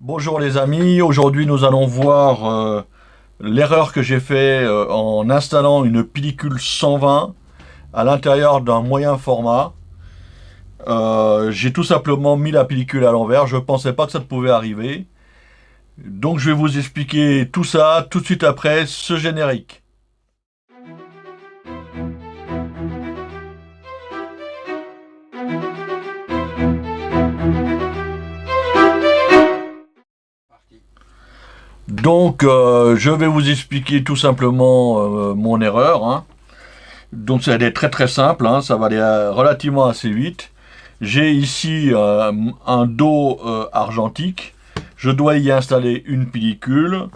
Bonjour les amis, aujourd'hui nous allons voir l'erreur que j'ai fait en installant une pellicule 120 à l'intérieur d'un moyen format. J'ai tout simplement mis la pellicule à l'envers, je ne pensais pas que ça pouvait arriver. Donc je vais vous expliquer tout ça tout de suite après ce générique. Donc je vais vous expliquer tout simplement mon erreur, hein. Donc elle est très très simple, hein, ça va aller relativement assez vite. J'ai ici un dos argentique, je dois y installer une pellicule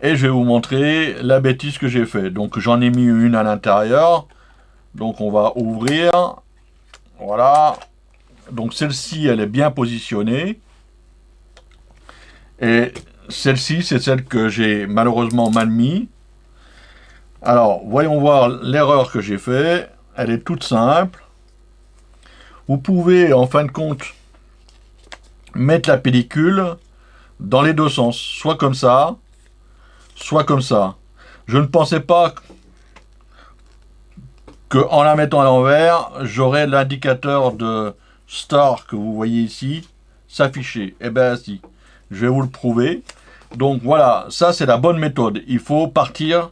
et je vais vous montrer la bêtise que j'ai fait. Donc j'en ai mis une à l'intérieur, donc on va ouvrir, voilà. Donc celle-ci elle est bien positionnée et celle-ci c'est celle que j'ai malheureusement mal mis. Alors, voyons voir l'erreur que j'ai fait. Elle est toute simple. Vous pouvez, en fin de compte, mettre la pellicule dans les deux sens. Soit comme ça, soit comme ça. Je ne pensais pas qu'en la mettant à l'envers, j'aurais l'indicateur de Star que vous voyez ici s'afficher. Eh bien, si. Je vais vous le prouver. Donc voilà, ça c'est la bonne méthode. Il faut partir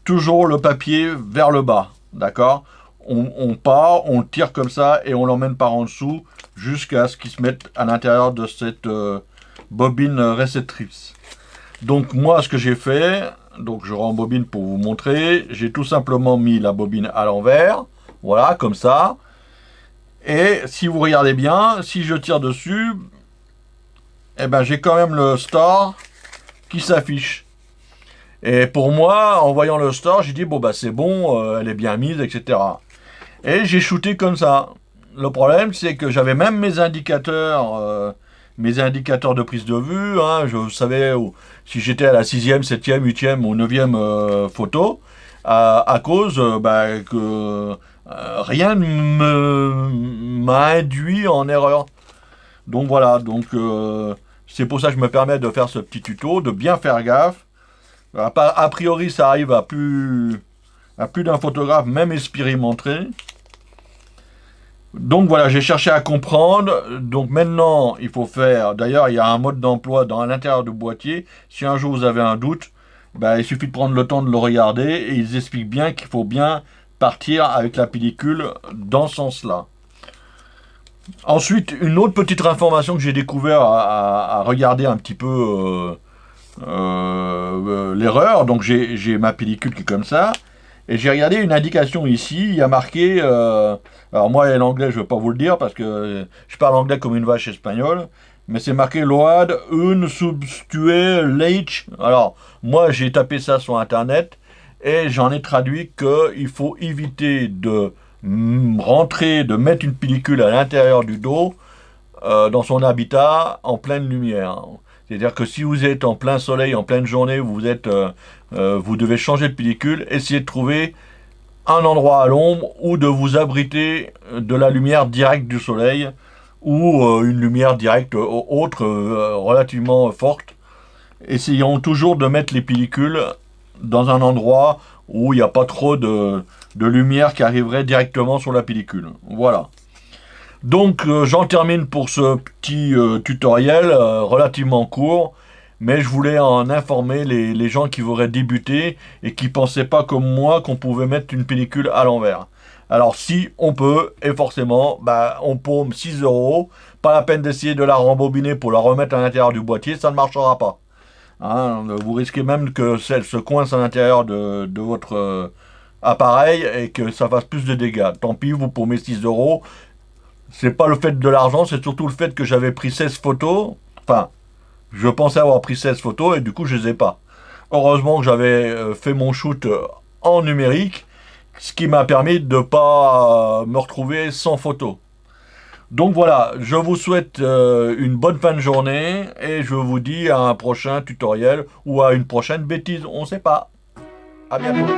toujours le papier vers le bas, d'accord? On part, on tire comme ça et on l'emmène par en dessous jusqu'à ce qu'il se mette à l'intérieur de cette bobine réceptrice. Donc moi ce que j'ai fait, donc je rembobine pour vous montrer, j'ai tout simplement mis la bobine à l'envers, voilà comme ça. Et si vous regardez bien, si je tire dessus, eh ben j'ai quand même le Star qui s'affiche. Et pour moi, en voyant le store, j'ai dit bon bah c'est bon, elle est bien mise, etc. Et j'ai shooté comme ça. Le problème, c'est que j'avais même mes indicateurs de prise de vue, hein, je savais si j'étais à la 6e, 7e, 8e ou 9e photo, à cause que rien ne m'a induit en erreur. Donc voilà, c'est pour ça que je me permets de faire ce petit tuto, de bien faire gaffe. A priori, ça arrive à plus d'un photographe, même expérimenté. Donc voilà, j'ai cherché à comprendre. Donc maintenant, il faut faire... D'ailleurs, il y a un mode d'emploi dans l'intérieur du boîtier. Si un jour vous avez un doute, il suffit de prendre le temps de le regarder. Et ils expliquent bien qu'il faut bien partir avec la pellicule dans ce sens-là. Ensuite, une autre petite information que j'ai découvert à regarder un petit peu... l'erreur, donc j'ai ma pellicule qui est comme ça, et j'ai regardé une indication ici, il y a marqué, alors moi l'anglais je ne vais pas vous le dire parce que je parle anglais comme une vache espagnole, mais c'est marqué Load un substituer Leitch. Alors moi j'ai tapé ça sur internet et j'en ai traduit qu'il faut éviter de rentrer, de mettre une pellicule à l'intérieur du dos dans son habitat en pleine lumière. C'est-à-dire que si vous êtes en plein soleil, en pleine journée, vous devez changer de pellicule, essayez de trouver un endroit à l'ombre ou de vous abriter de la lumière directe du soleil ou une lumière directe autre relativement forte. Essayons toujours de mettre les pellicules dans un endroit où il n'y a pas trop de lumière qui arriverait directement sur la pellicule. Voilà. Donc j'en termine pour ce petit tutoriel relativement court, mais je voulais en informer les gens qui voudraient débuter et qui ne pensaient pas comme moi qu'on pouvait mettre une pellicule à l'envers. Alors si on peut, et forcément, on paume 6 €, pas la peine d'essayer de la rembobiner pour la remettre à l'intérieur du boîtier, ça ne marchera pas. Hein, vous risquez même que celle se coince à l'intérieur de votre appareil et que ça fasse plus de dégâts. Tant pis, vous paumez 6 €. C'est pas le fait de l'argent, c'est surtout le fait que j'avais pris 16 photos. Enfin, je pensais avoir pris 16 photos et du coup, je les ai pas. Heureusement que j'avais fait mon shoot en numérique, ce qui m'a permis de pas me retrouver sans photos. Donc voilà, je vous souhaite une bonne fin de journée et je vous dis à un prochain tutoriel ou à une prochaine bêtise, on sait pas. À bientôt.